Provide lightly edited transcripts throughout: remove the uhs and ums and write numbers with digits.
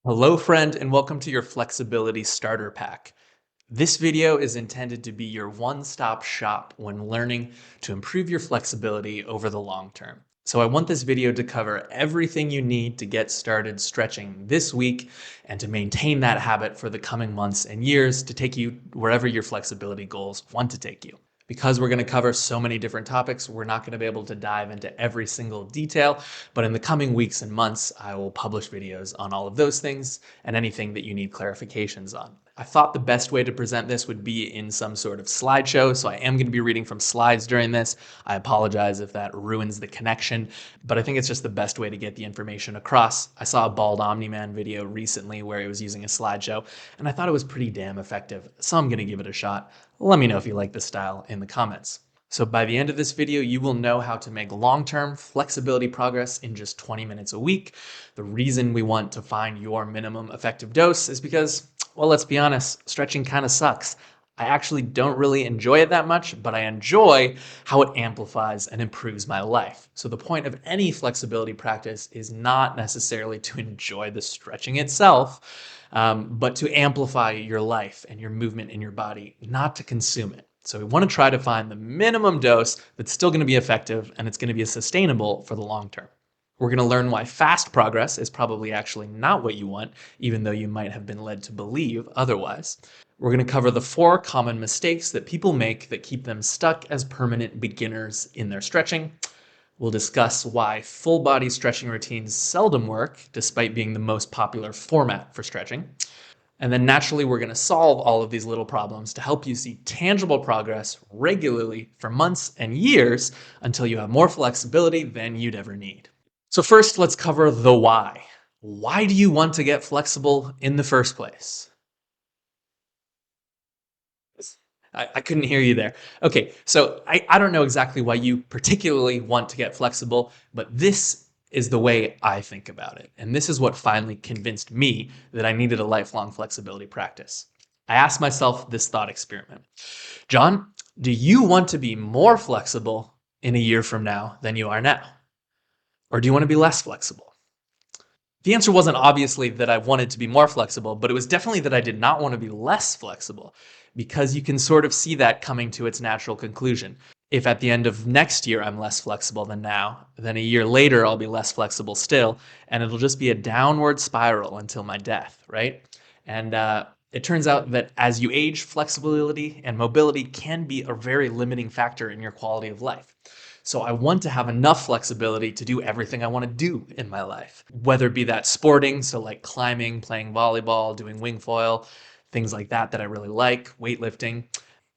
Hello friend, and welcome to your Flexibility Starter Pack. This video is intended to be your one-stop shop when learning to improve your flexibility over the long term. So I want this video to cover everything you need to get started stretching this week and to maintain that habit for the coming months and years to take you wherever your flexibility goals want to take you. Because we're going to cover so many different topics, we're not going to be able to dive into every single detail, but in the coming weeks and months, I will publish videos on all of those things and anything that you need clarifications on. I thought the best way to present this would be in some sort of slideshow, so I am going to be reading from slides during this. I apologize if that ruins the connection, but I think it's just the best way to get the information across. I saw a Bald Omni-Man video recently where he was using a slideshow, and I thought it was pretty damn effective, so I'm going to give it a shot. Let me know if you like this style in the comments. So by the end of this video, you will know how to make long-term flexibility progress in just 20 minutes a week. The reason we want to find your minimum effective dose is because, well, let's be honest, stretching kind of sucks. I actually don't really enjoy it that much, but I enjoy how it amplifies and improves my life. So the point of any flexibility practice is not necessarily to enjoy the stretching itself, but to amplify your life and your movement in your body, not to consume it. So we want to try to find the minimum dose that's still going to be effective and it's going to be sustainable for the long term. We're going to learn why fast progress is probably actually not what you want, even though you might have been led to believe otherwise. We're going to cover the 4 common mistakes that people make that keep them stuck as permanent beginners in their stretching. We'll discuss why full body stretching routines seldom work, despite being the most popular format for stretching. And then naturally, we're going to solve all of these little problems to help you see tangible progress regularly for months and years until you have more flexibility than you'd ever need. So first, let's cover the why. Why do you want to get flexible in the first place? I couldn't hear you there. Okay, so I don't know exactly why you particularly want to get flexible, but this is the way I think about it. And this is what finally convinced me that I needed a lifelong flexibility practice. I asked myself this thought experiment. John, do you want to be more flexible in a year from now than you are now? Or do you want to be less flexible? The answer wasn't obviously that I wanted to be more flexible, but it was definitely that I did not want to be less flexible, because you can sort of see that coming to its natural conclusion. If at the end of next year I'm less flexible than now, then a year later I'll be less flexible still, and it'll just be a downward spiral until my death, right? And it turns out that as you age, flexibility and mobility can be a very limiting factor in your quality of life. So I want to have enough flexibility to do everything I want to do in my life, whether it be that sporting, so like climbing, playing volleyball, doing wing foil, things like that I really like, weightlifting,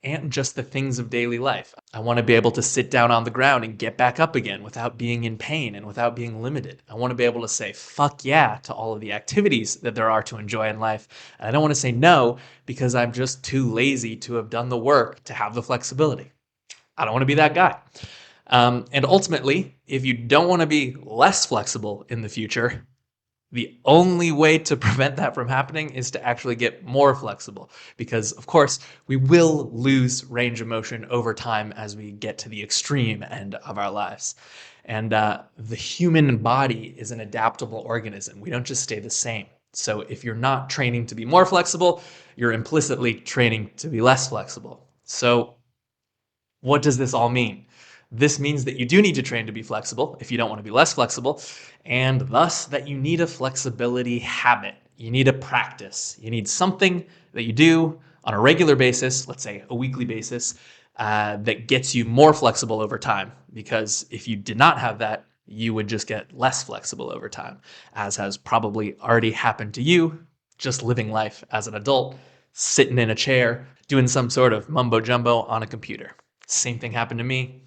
and just the things of daily life. I want to be able to sit down on the ground and get back up again without being in pain and without being limited. I want to be able to say fuck yeah to all of the activities that there are to enjoy in life. And I don't want to say no because I'm just too lazy to have done the work to have the flexibility. I don't want to be that guy. And ultimately, if you don't want to be less flexible in the future, the only way to prevent that from happening is to actually get more flexible, because of course we will lose range of motion over time as we get to the extreme end of our lives. And the human body is an adaptable organism. We don't just stay the same. So if you're not training to be more flexible, you're implicitly training to be less flexible. So what does this all mean? This means that you do need to train to be flexible if you don't want to be less flexible, and thus that you need a flexibility habit. You need a practice. You need something that you do on a regular basis, let's say a weekly basis, that gets you more flexible over time. Because if you did not have that, you would just get less flexible over time, as has probably already happened to you, just living life as an adult, sitting in a chair, doing some sort of mumbo jumbo on a computer. Same thing happened to me,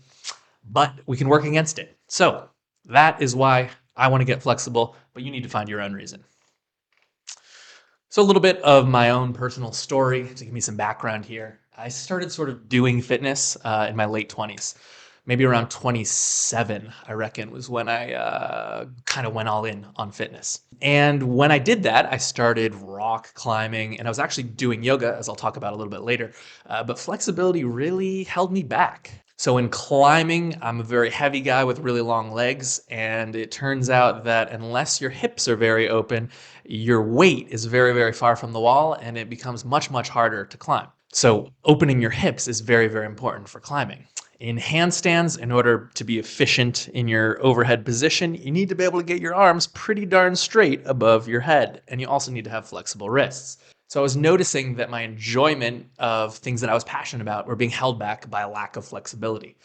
but we can work against it. So that is why I want to get flexible, but you need to find your own reason. So a little bit of my own personal story to give me some background here. I started sort of doing fitness in my late 20s. Maybe around 27, I reckon, was when I kind of went all in on fitness. And when I did that, I started rock climbing, and I was actually doing yoga, as I'll talk about a little bit later. But flexibility really held me back. So in climbing, I'm a very heavy guy with really long legs, and it turns out that unless your hips are very open, your weight is very, very far from the wall, and it becomes much, much harder to climb. So opening your hips is very, very important for climbing. In handstands, in order to be efficient in your overhead position, you need to be able to get your arms pretty darn straight above your head, and you also need to have flexible wrists. So I was noticing that my enjoyment of things that I was passionate about were being held back by a lack of flexibility.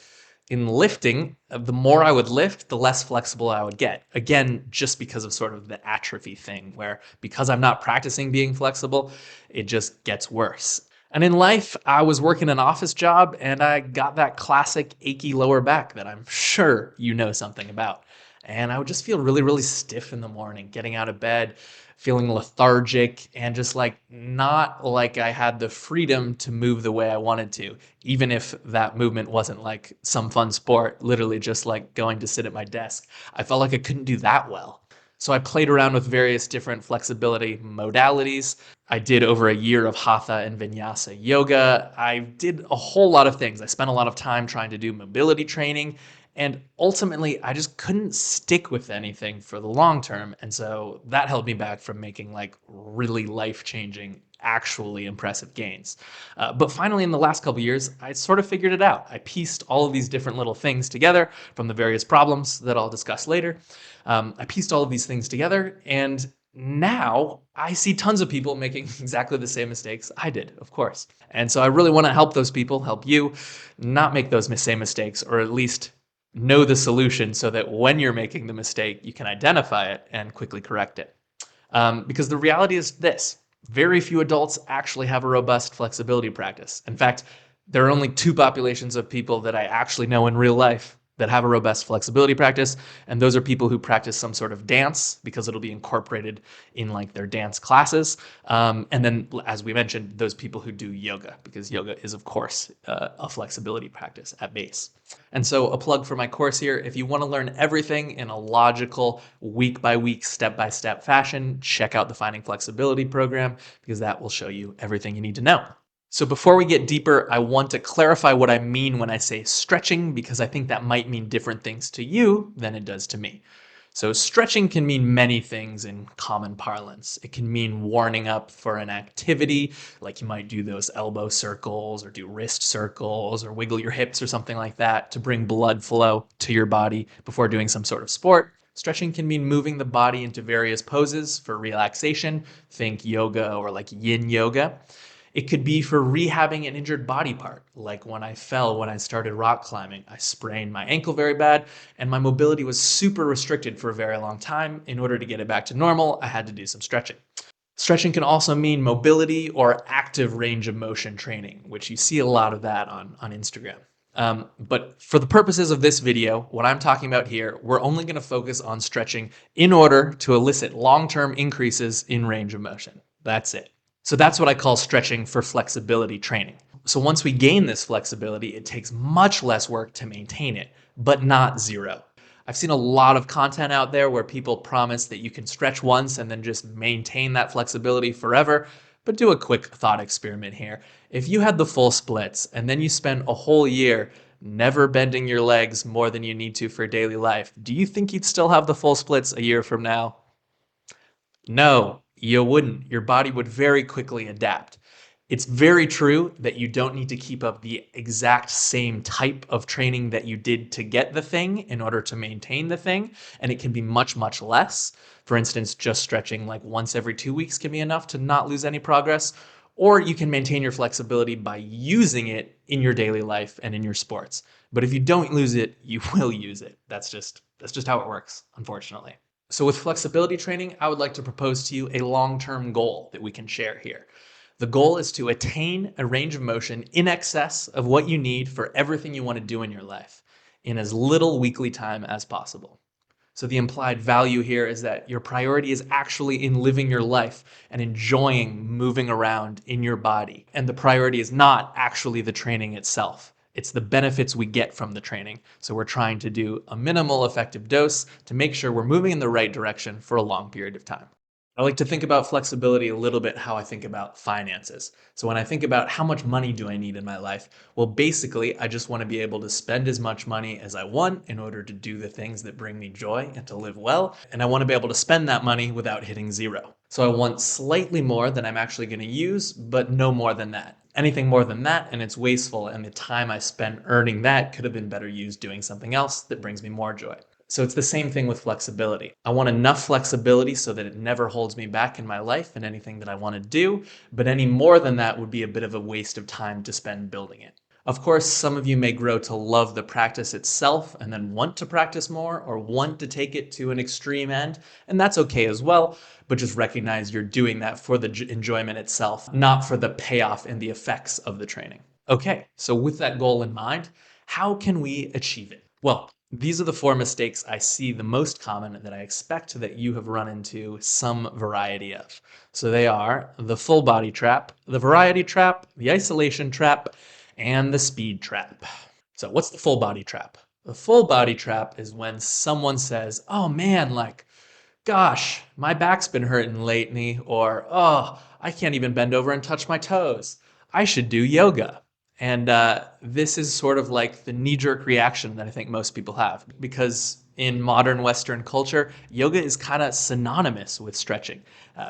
In lifting, the more I would lift, the less flexible I would get. Again, just because of sort of the atrophy thing, where because I'm not practicing being flexible, it just gets worse. And in life, I was working an office job and I got that classic achy lower back that I'm sure you know something about. And I would just feel really, really stiff in the morning, getting out of bed, feeling lethargic, and just like not like I had the freedom to move the way I wanted to, even if that movement wasn't like some fun sport, literally just like going to sit at my desk. I felt like I couldn't do that well. So I played around with various different flexibility modalities. I did over a year of hatha and vinyasa yoga. I did a whole lot of things. I spent a lot of time trying to do mobility training. And ultimately, I just couldn't stick with anything for the long term. And so that held me back from making like really life changing, actually impressive gains. But finally, in the last couple of years, I sort of figured it out. I pieced all of these different little things together from the various problems that I'll discuss later. I pieced all of these things together, and now I see tons of people making exactly the same mistakes I did, of course. And so I really want to help those people, help you not make those same mistakes, or at least know the solution so that when you're making the mistake, you can identify it and quickly correct it. Because the reality is this: very few adults actually have a robust flexibility practice. In fact, there are only two populations of people that I actually know in real life that have a robust flexibility practice, and those are people who practice some sort of dance because it'll be incorporated in like their dance classes, and then, as we mentioned, those people who do yoga, because yoga is of course a flexibility practice at base. And so a plug for my course here: if you want to learn everything in a logical, week by week, step by step fashion, check out the Finding Flexibility program, because that will show you everything you need to know. So before we get deeper, I want to clarify what I mean when I say stretching, because I think that might mean different things to you than it does to me. So stretching can mean many things in common parlance. It can mean warming up for an activity, like you might do those elbow circles or do wrist circles or wiggle your hips or something like that to bring blood flow to your body before doing some sort of sport. Stretching can mean moving the body into various poses for relaxation. Think yoga or like yin yoga. It could be for rehabbing an injured body part, like when I fell when I started rock climbing. I sprained my ankle very bad, and my mobility was super restricted for a very long time. In order to get it back to normal, I had to do some stretching. Stretching can also mean mobility or active range of motion training, which you see a lot of that on Instagram. But for the purposes of this video, what I'm talking about here, we're only going to focus on stretching in order to elicit long-term increases in range of motion. That's it. So that's what I call stretching for flexibility training. So once we gain this flexibility, it takes much less work to maintain it, but not zero. I've seen a lot of content out there where people promise that you can stretch once and then just maintain that flexibility forever. But do a quick thought experiment here. If you had the full splits and then you spent a whole year never bending your legs more than you need to for daily life, do you think you'd still have the full splits a year from now? No, you wouldn't. Your body would very quickly adapt. It's very true that you don't need to keep up the exact same type of training that you did to get the thing in order to maintain the thing, and it can be much, much less. For instance, just stretching like once every 2 weeks can be enough to not lose any progress, or you can maintain your flexibility by using it in your daily life and in your sports. But if you don't lose it, you will use it. That's just how it works, unfortunately. So with flexibility training, I would like to propose to you a long-term goal that we can share here. The goal is to attain a range of motion in excess of what you need for everything you want to do in your life in as little weekly time as possible. So the implied value here is that your priority is actually in living your life and enjoying moving around in your body. And the priority is not actually the training itself. It's the benefits we get from the training. So we're trying to do a minimal effective dose to make sure we're moving in the right direction for a long period of time. I like to think about flexibility a little bit how I think about finances. So when I think about how much money do I need in my life, well, basically, I just want to be able to spend as much money as I want in order to do the things that bring me joy and to live well. And I want to be able to spend that money without hitting zero. So I want slightly more than I'm actually going to use, but no more than that. Anything more than that, and it's wasteful, and the time I spent earning that could have been better used doing something else that brings me more joy. So it's the same thing with flexibility. I want enough flexibility so that it never holds me back in my life and anything that I want to do, but any more than that would be a bit of a waste of time to spend building it. Of course, some of you may grow to love the practice itself and then want to practice more or want to take it to an extreme end, and that's okay as well, but just recognize you're doing that for the enjoyment itself, not for the payoff and the effects of the training. Okay, so with that goal in mind, how can we achieve it? Well, these are the four mistakes I see the most common that I expect that you have run into some variety of. So they are the full body trap, the variety trap, the isolation trap, and the speed trap. So what's the full body trap? The full body trap is when someone says, "Oh man, like gosh, my back's been hurting lately," or "Oh, I can't even bend over and touch my toes. I should do yoga." And this is sort of like the knee-jerk reaction that I think most people have, because in modern Western culture, yoga is kind of synonymous with stretching.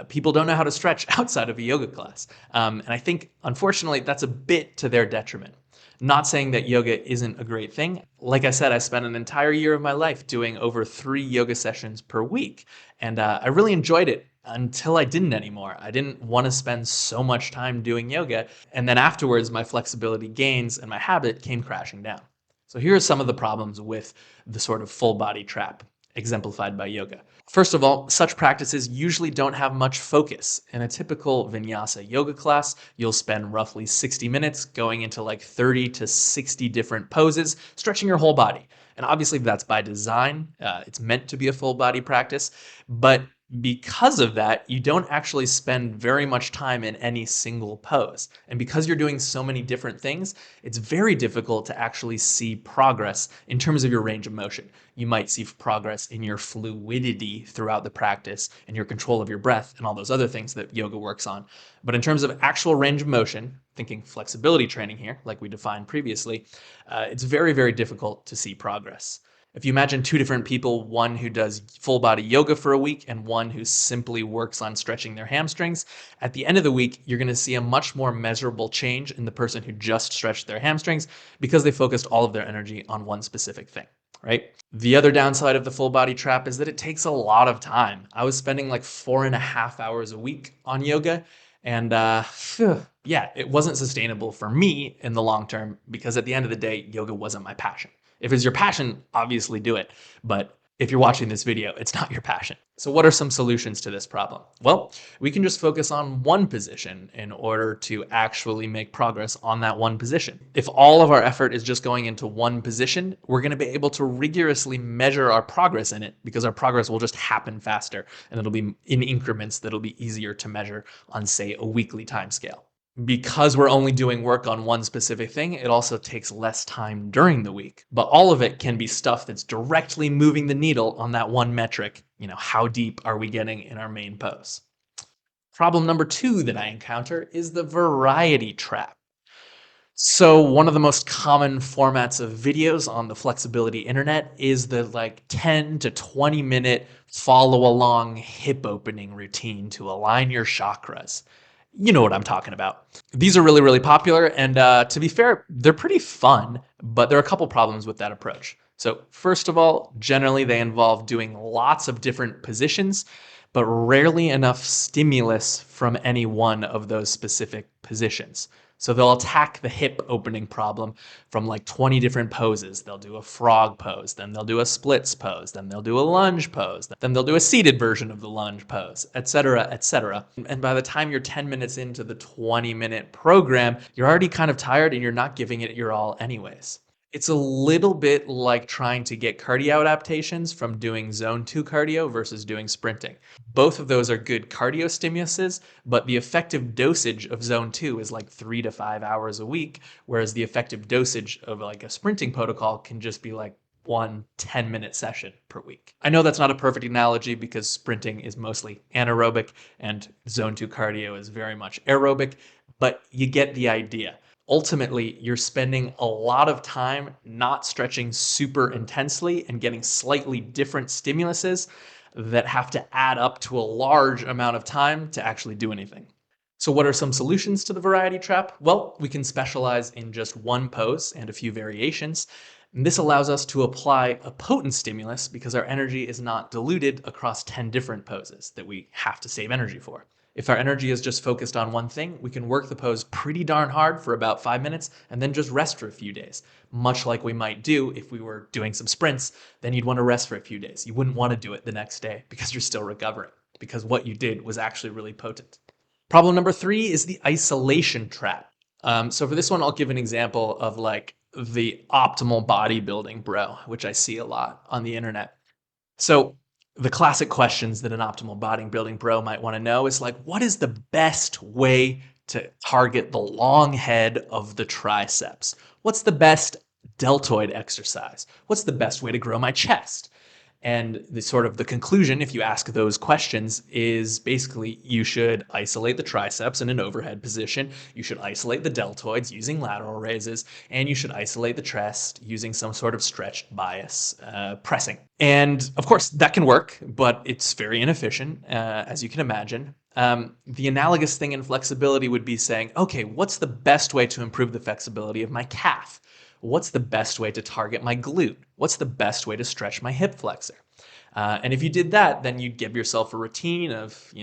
People don't know how to stretch outside of a yoga class. And I think, unfortunately, that's a bit to their detriment. Not saying that yoga isn't a great thing. Like I said, I spent an entire year of my life doing over 3 yoga sessions per week. And I really enjoyed it until I didn't anymore. I didn't want to spend so much time doing yoga. And then afterwards, my flexibility gains and my habit came crashing down. So here are some of the problems with the sort of full body trap exemplified by yoga. First of all, such practices usually don't have much focus. In a typical vinyasa yoga class, you'll spend roughly 60 minutes going into like 30 to 60 different poses, stretching your whole body. And obviously that's by design. It's meant to be a full body practice, but because of that, you don't actually spend very much time in any single pose. And because you're doing so many different things, it's very difficult to actually see progress in terms of your range of motion. You might see progress in your fluidity throughout the practice and your control of your breath and all those other things that yoga works on. But in terms of actual range of motion, thinking flexibility training here, like we defined previously, it's very, very difficult to see progress. If you imagine two different people, one who does full body yoga for a week and one who simply works on stretching their hamstrings, at the end of the week, you're going to see a much more measurable change in the person who just stretched their hamstrings because they focused all of their energy on one specific thing, right? The other downside of the full body trap is that it takes a lot of time. I was spending like 4.5 hours a week on yoga, and yeah, it wasn't sustainable for me in the long term because at the end of the day, yoga wasn't my passion. If it's your passion, obviously do it. But if you're watching this video, it's not your passion. So what are some solutions to this problem? Well, we can just focus on one position in order to actually make progress on that one position. If all of our effort is just going into one position, we're going to be able to rigorously measure our progress in it because our progress will just happen faster and it'll be in increments that'll be easier to measure on, say, a weekly time scale. Because we're only doing work on one specific thing, it also takes less time during the week. But all of it can be stuff that's directly moving the needle on that one metric. You know, how deep are we getting in our main pose? Problem number two that I encounter is the variety trap. So one of the most common formats of videos on the flexibility internet is the like 10 to 20 minute follow along hip opening routine to align your chakras. You know what I'm talking about. These are really, really popular. And to be fair, they're pretty fun, but there are a couple problems with that approach. So first of all, generally they involve doing lots of different positions, but rarely enough stimulus from any one of those specific positions. So they'll attack the hip opening problem from like 20 different poses. They'll do a frog pose, then they'll do a splits pose, then they'll do a lunge pose, then they'll do a seated version of the lunge pose, etc., etc. And by the time you're 10 minutes into the 20-minute program, you're already kind of tired and you're not giving it your all anyways. It's a little bit like trying to get cardio adaptations from doing zone 2 cardio versus doing sprinting. Both of those are good cardio stimuluses, but the effective dosage of zone 2 is like 3 to 5 hours a week, whereas the effective dosage of like a sprinting protocol can just be like one 10-minute session per week. I know that's not a perfect analogy because sprinting is mostly anaerobic and zone 2 cardio is very much aerobic, but you get the idea. Ultimately, you're spending a lot of time not stretching super intensely and getting slightly different stimuluses that have to add up to a large amount of time to actually do anything. So what are some solutions to the variety trap? Well, we can specialize in just one pose and a few variations. And this allows us to apply a potent stimulus because our energy is not diluted across 10 different poses that we have to save energy for. If our energy is just focused on one thing, we can work the pose pretty darn hard for about 5 minutes and then just rest for a few days. Much like we might do if we were doing some sprints, then you'd want to rest for a few days. You wouldn't want to do it the next day because you're still recovering, because what you did was actually really potent. Problem number 3 is the isolation trap. So for this one, I'll give an example of like the optimal bodybuilding bro, which I see a lot on the internet. So the classic questions that an optimal bodybuilding bro might want to know is like, what is the best way to target the long head of the triceps? What's the best deltoid exercise? What's the best way to grow my chest? And the conclusion, if you ask those questions, is basically you should isolate the triceps in an overhead position, you should isolate the deltoids using lateral raises, and you should isolate the chest using some sort of stretched bias pressing. And of course, that can work, but it's very inefficient, as you can imagine. The analogous thing in flexibility would be saying, okay, what's the best way to improve the flexibility of my calf? What's the best way to target my glute? What's the best way to stretch my hip flexor? And if you did that, then you'd give yourself a routine of,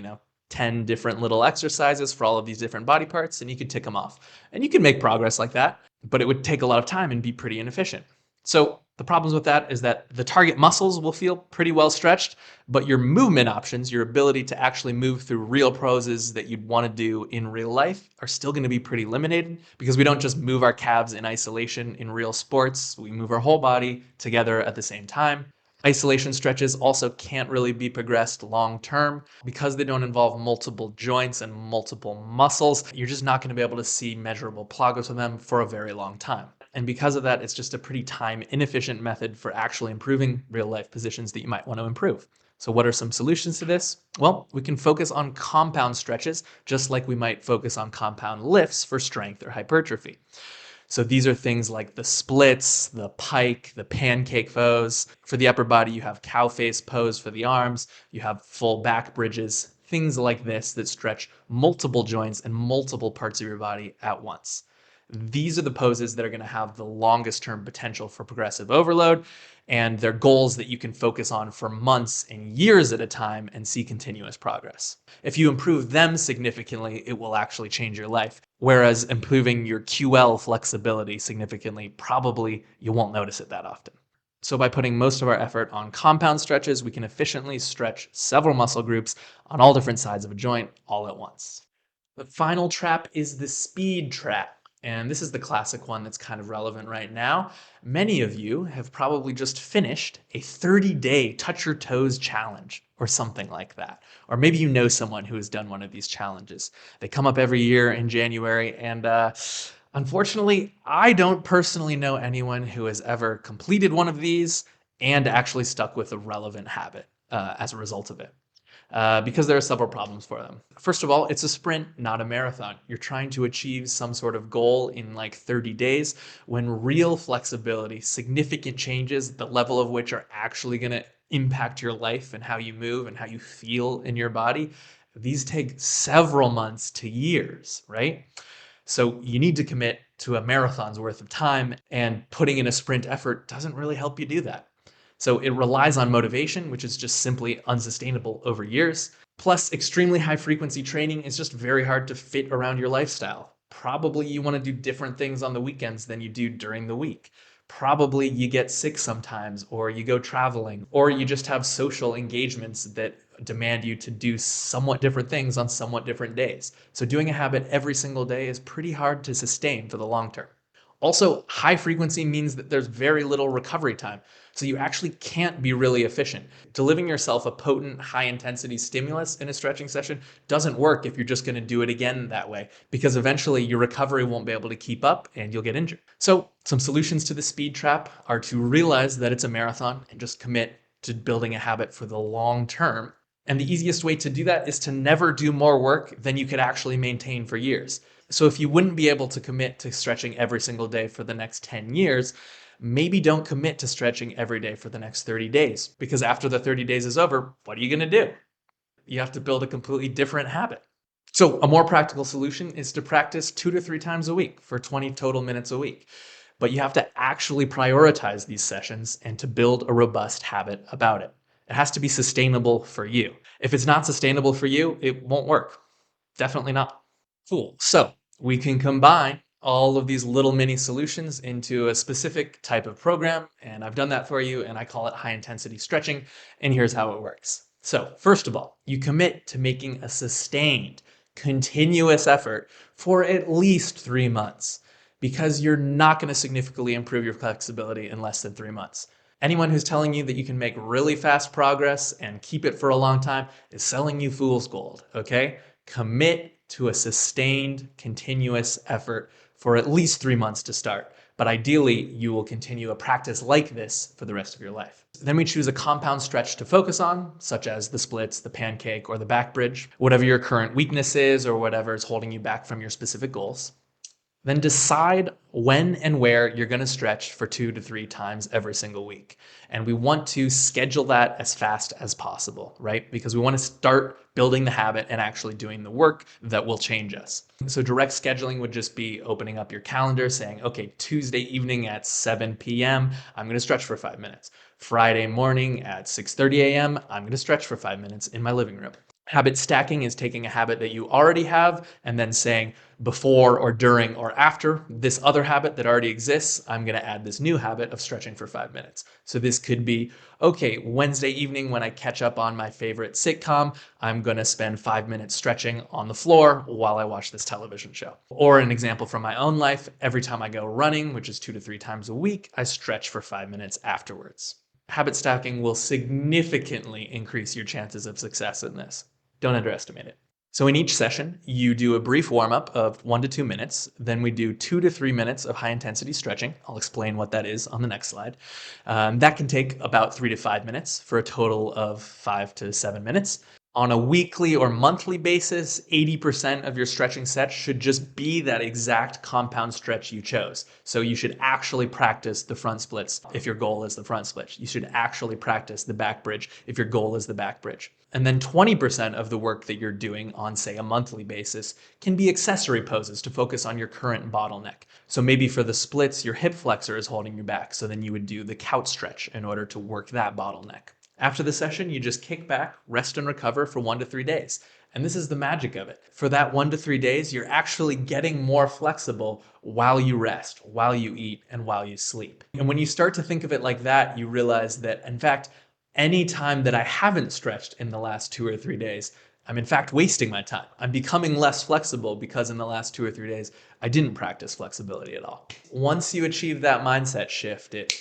10 different little exercises for all of these different body parts, and you could tick them off. And you can make progress like that, but it would take a lot of time and be pretty inefficient. So the problems with that is that the target muscles will feel pretty well stretched, but your movement options, your ability to actually move through real poses that you'd want to do in real life, are still going to be pretty limited because we don't just move our calves in isolation in real sports. We move our whole body together at the same time. Isolation stretches also can't really be progressed long term because they don't involve multiple joints and multiple muscles. You're just not going to be able to see measurable progress with them for a very long time. And because of that, it's just a pretty time inefficient method for actually improving real life positions that you might want to improve. So what are some solutions to this? Well, we can focus on compound stretches, just like we might focus on compound lifts for strength or hypertrophy. So these are things like the splits, the pike, the pancake pose. For the upper body, you have cow face pose for the arms. You have full back bridges, things like this that stretch multiple joints and multiple parts of your body at once. These are the poses that are going to have the longest term potential for progressive overload, and they're goals that you can focus on for months and years at a time and see continuous progress. If you improve them significantly, it will actually change your life. Whereas improving your QL flexibility significantly, probably you won't notice it that often. So by putting most of our effort on compound stretches, we can efficiently stretch several muscle groups on all different sides of a joint all at once. The final trap is the speed trap. And this is the classic one that's kind of relevant right now. Many of you have probably just finished a 30-day touch your toes challenge or something like that. Or maybe you know someone who has done one of these challenges. They come up every year in January, and unfortunately, I don't personally know anyone who has ever completed one of these and actually stuck with a relevant habit as a result of it. Because there are several problems for them. First of all, it's a sprint, not a marathon. You're trying to achieve some sort of goal in like 30 days when real flexibility, significant changes, the level of which are actually going to impact your life and how you move and how you feel in your body, these take several months to years, right? So you need to commit to a marathon's worth of time, and putting in a sprint effort doesn't really help you do that. So it relies on motivation, which is just simply unsustainable over years. Plus, extremely high frequency training is just very hard to fit around your lifestyle. Probably you want to do different things on the weekends than you do during the week. Probably you get sick sometimes, or you go traveling, or you just have social engagements that demand you to do somewhat different things on somewhat different days. So doing a habit every single day is pretty hard to sustain for the long term. Also, high frequency means that there's very little recovery time, so you actually can't be really efficient. Delivering yourself a potent, high intensity stimulus in a stretching session doesn't work if you're just going to do it again that way, because eventually your recovery won't be able to keep up and you'll get injured. So, some solutions to the speed trap are to realize that it's a marathon and just commit to building a habit for the long term. And the easiest way to do that is to never do more work than you could actually maintain for years. So if you wouldn't be able to commit to stretching every single day for the next 10 years, maybe don't commit to stretching every day for the next 30 days. Because after the 30 days is over, what are you going to do? You have to build a completely different habit. So a more practical solution is to practice 2 to 3 times a week for 20 total minutes a week. But you have to actually prioritize these sessions and to build a robust habit about it. It has to be sustainable for you. If it's not sustainable for you, it won't work. Definitely not. Cool. So we can combine all of these little mini solutions into a specific type of program. And I've done that for you, and I call it high intensity stretching. And here's how it works. So, first of all, you commit to making a sustained, continuous effort for at least 3 months, because you're not going to significantly improve your flexibility in less than 3 months. Anyone who's telling you that you can make really fast progress and keep it for a long time is selling you fool's gold, okay? Commit to a sustained, continuous effort for at least 3 months to start. But ideally, you will continue a practice like this for the rest of your life. Then we choose a compound stretch to focus on, such as the splits, the pancake, or the back bridge, whatever your current weakness is or whatever is holding you back from your specific goals. Then decide when and where you're going to stretch for 2 to 3 times every single week. And we want to schedule that as fast as possible, right? Because we want to start building the habit and actually doing the work that will change us. So direct scheduling would just be opening up your calendar saying, okay, Tuesday evening at 7 p.m., I'm going to stretch for 5 minutes. Friday morning at 6:30 a.m., I'm going to stretch for 5 minutes in my living room. Habit stacking is taking a habit that you already have and then saying before or during or after this other habit that already exists, I'm going to add this new habit of stretching for 5 minutes. So this could be, okay, Wednesday evening when I catch up on my favorite sitcom, I'm going to spend 5 minutes stretching on the floor while I watch this television show. Or an example from my own life, every time I go running, which is 2 to 3 times a week, I stretch for 5 minutes afterwards. Habit stacking will significantly increase your chances of success in this. Don't underestimate it. So in each session, you do a brief warm-up of 1 to 2 minutes. Then we do 2 to 3 minutes of high-intensity stretching. I'll explain what that is on the next slide. That can take about 3 to 5 minutes for a total of 5 to 7 minutes. On a weekly or monthly basis, 80% of your stretching sets should just be that exact compound stretch you chose. So you should actually practice the front splits if your goal is the front split. You should actually practice the back bridge if your goal is the back bridge. And then 20% of the work that you're doing on, say, a monthly basis can be accessory poses to focus on your current bottleneck. So maybe for the splits, your hip flexor is holding you back. So then you would do the couch stretch in order to work that bottleneck. After the session, you just kick back, rest and recover for 1 to 3 days. And this is the magic of it. For that 1 to 3 days, you're actually getting more flexible while you rest, while you eat, and while you sleep. And when you start to think of it like that, you realize that, in fact, any time that I haven't stretched in the last 2 or 3 days, I'm in fact wasting my time. I'm becoming less flexible because in the last 2 or 3 days, I didn't practice flexibility at all. Once you achieve that mindset shift, it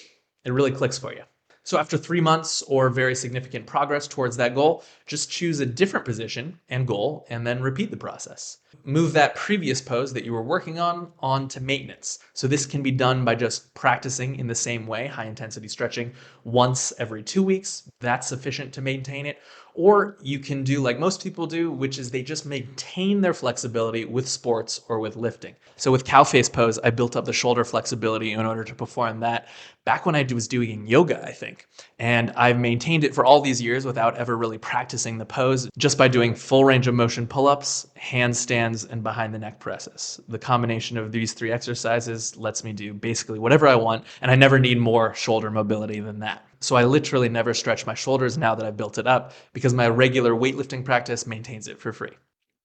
really clicks for you. So after 3 months or very significant progress towards that goal, just choose a different position and goal and then repeat the process. Move that previous pose that you were working on to maintenance. So this can be done by just practicing in the same way, high intensity stretching, once every 2 weeks. That's sufficient to maintain it. Or you can do like most people do, which is they just maintain their flexibility with sports or with lifting. So with cow face pose, I built up the shoulder flexibility in order to perform that back when I was doing yoga, I think. And I've maintained it for all these years without ever really practicing the pose, just by doing full range of motion pull-ups, handstands, and behind the neck presses. The combination of these 3 exercises lets me do basically whatever I want, and I never need more shoulder mobility than that. So I literally never stretch my shoulders now that I've built it up because my regular weightlifting practice maintains it for free.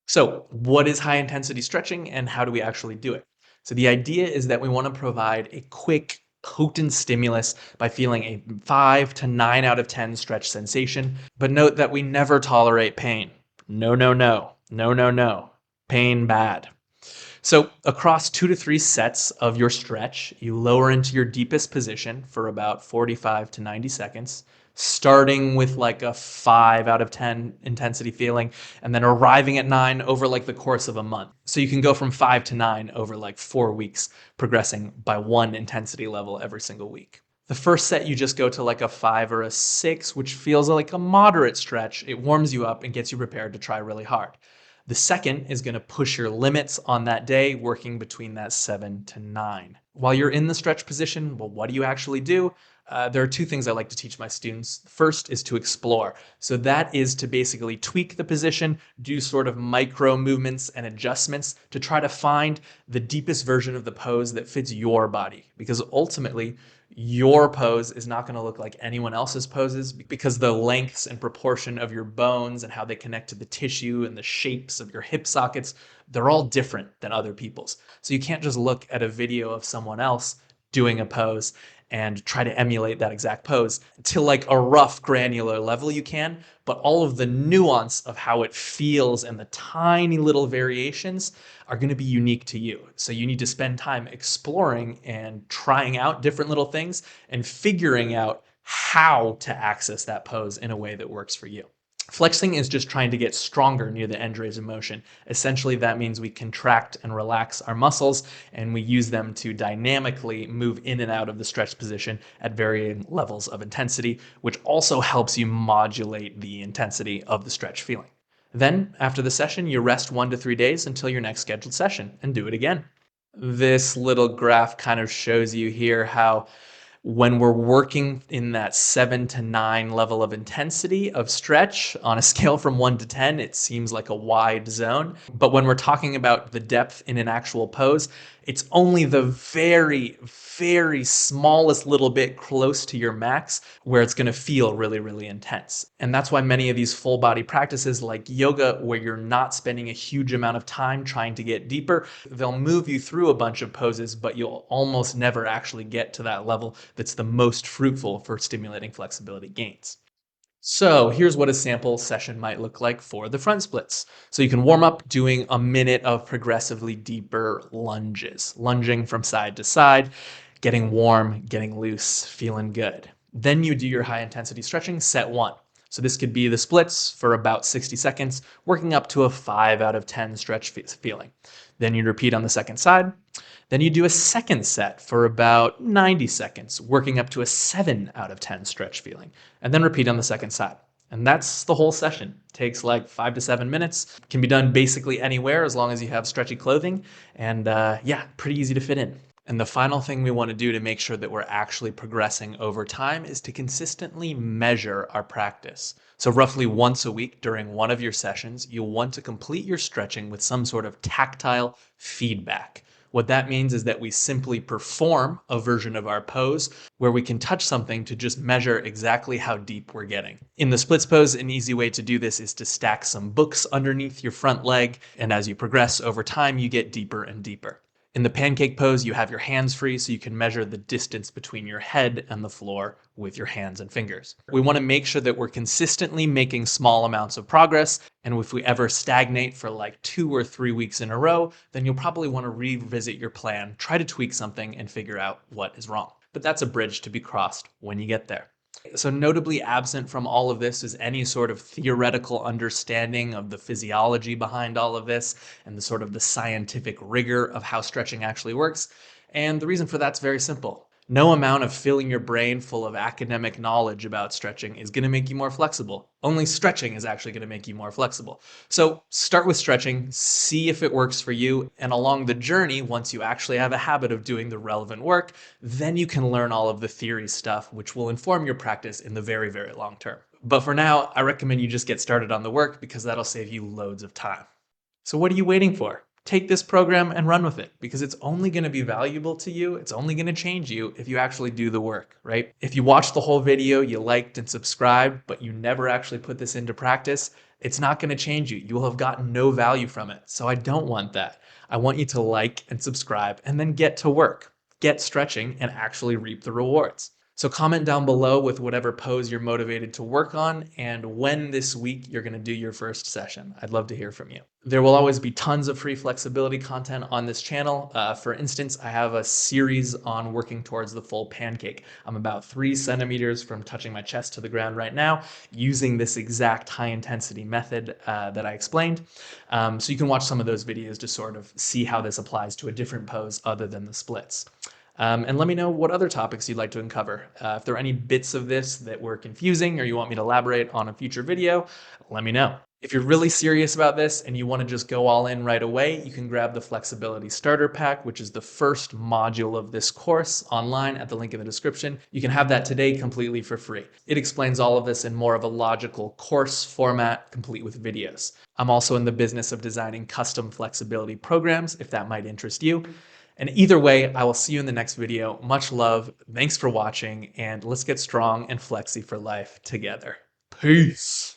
So what is high intensity stretching and how do we actually do it? So the idea is that we want to provide a quick, potent stimulus by feeling a 5 to 9 out of 10 stretch sensation. But note that we never tolerate pain. No, no, no. No, no, no. Pain bad. So, across 2 to 3 sets of your stretch, you lower into your deepest position for about 45 to 90 seconds, starting with like a 5 out of 10 intensity feeling, and then arriving at 9 over like the course of a month. So, you can go from 5 to 9 over like 4 weeks, progressing by one intensity level every single week. The first set, you just go to like a 5 or a 6, which feels like a moderate stretch. It warms you up and gets you prepared to try really hard. The second is going to push your limits on that day, working between that 7 to 9. While you're in the stretch position, well, what do you actually do? There are two things I like to teach my students. First is to explore. So that is to basically tweak the position, do sort of micro movements and adjustments to try to find the deepest version of the pose that fits your body. Because ultimately, your pose is not going to look like anyone else's poses because the lengths and proportion of your bones and how they connect to the tissue and the shapes of your hip sockets, they're all different than other people's. So you can't just look at a video of someone else doing a pose and try to emulate that exact pose to like a rough granular level you can, but all of the nuance of how it feels and the tiny little variations are going to be unique to you. So you need to spend time exploring and trying out different little things and figuring out how to access that pose in a way that works for you. Flexing is just trying to get stronger near the end range of motion. Essentially, that means we contract and relax our muscles, and we use them to dynamically move in and out of the stretch position at varying levels of intensity, which also helps you modulate the intensity of the stretch feeling. Then, after the session, you rest 1 to 3 days until your next scheduled session and do it again. This little graph kind of shows you here how when we're working in that 7 to 9 level of intensity of stretch on a scale from 1 to 10, it seems like a wide zone. But when we're talking about the depth in an actual pose, it's only the very, very smallest little bit close to your max where it's going to feel really, really intense. And that's why many of these full body practices like yoga, where you're not spending a huge amount of time trying to get deeper, they'll move you through a bunch of poses, but you'll almost never actually get to that level that's the most fruitful for stimulating flexibility gains. So here's what a sample session might look like for the front splits. So you can warm up doing a minute of progressively deeper lunges, lunging from side to side, getting warm, getting loose, feeling good. Then you do your high intensity stretching, set one. So this could be the splits for about 60 seconds, working up to a 5 out of 10 stretch feeling. Then you repeat on the second side. Then you do a second set for about 90 seconds, working up to a 7 out of 10 stretch feeling, and then repeat on the second side. And that's the whole session. Takes like 5 to 7 minutes. Can be done basically anywhere as long as you have stretchy clothing. And yeah, pretty easy to fit in. And the final thing we want to do to make sure that we're actually progressing over time is to consistently measure our practice. So roughly once a week during one of your sessions, you'll want to complete your stretching with some sort of tactile feedback. What that means is that we simply perform a version of our pose where we can touch something to just measure exactly how deep we're getting. In the splits pose, an easy way to do this is to stack some books underneath your front leg, and as you progress over time, you get deeper and deeper. In the pancake pose, you have your hands free so you can measure the distance between your head and the floor with your hands and fingers. We want to make sure that we're consistently making small amounts of progress, and if we ever stagnate for like 2 or 3 weeks in a row, then you'll probably want to revisit your plan, try to tweak something, and figure out what is wrong. But that's a bridge to be crossed when you get there. So notably absent from all of this is any sort of theoretical understanding of the physiology behind all of this and the sort of the scientific rigor of how stretching actually works. And the reason for that's very simple. No amount of filling your brain full of academic knowledge about stretching is going to make you more flexible. Only stretching is actually going to make you more flexible. So start with stretching, see if it works for you, and along the journey, once you actually have a habit of doing the relevant work, then you can learn all of the theory stuff, which will inform your practice in the very, very long term. But for now, I recommend you just get started on the work because that'll save you loads of time. So what are you waiting for? Take this program and run with it because it's only going to be valuable to you. It's only going to change you if you actually do the work, right? If you watched the whole video, you liked and subscribed, but you never actually put this into practice, it's not going to change you. You will have gotten no value from it. So I don't want that. I want you to like and subscribe and then get to work, get stretching and actually reap the rewards. So comment down below with whatever pose you're motivated to work on and when this week you're going to do your first session. I'd love to hear from you. There will always be tons of free flexibility content on this channel. For instance, I have a series on working towards the full pancake. I'm about 3 centimeters from touching my chest to the ground right now using this exact high intensity method that I explained. So you can watch some of those videos to sort of see how this applies to a different pose other than the splits. And let me know what other topics you'd like to uncover. If there are any bits of this that were confusing or you want me to elaborate on a future video, let me know. If you're really serious about this and you want to just go all in right away, you can grab the Flexibility Starter Pack, which is the first module of this course online at the link in the description. You can have that today completely for free. It explains all of this in more of a logical course format, complete with videos. I'm also in the business of designing custom flexibility programs, if that might interest you. And either way, I will see you in the next video. Much love. Thanks for watching, and let's get strong and flexy for life together. Peace.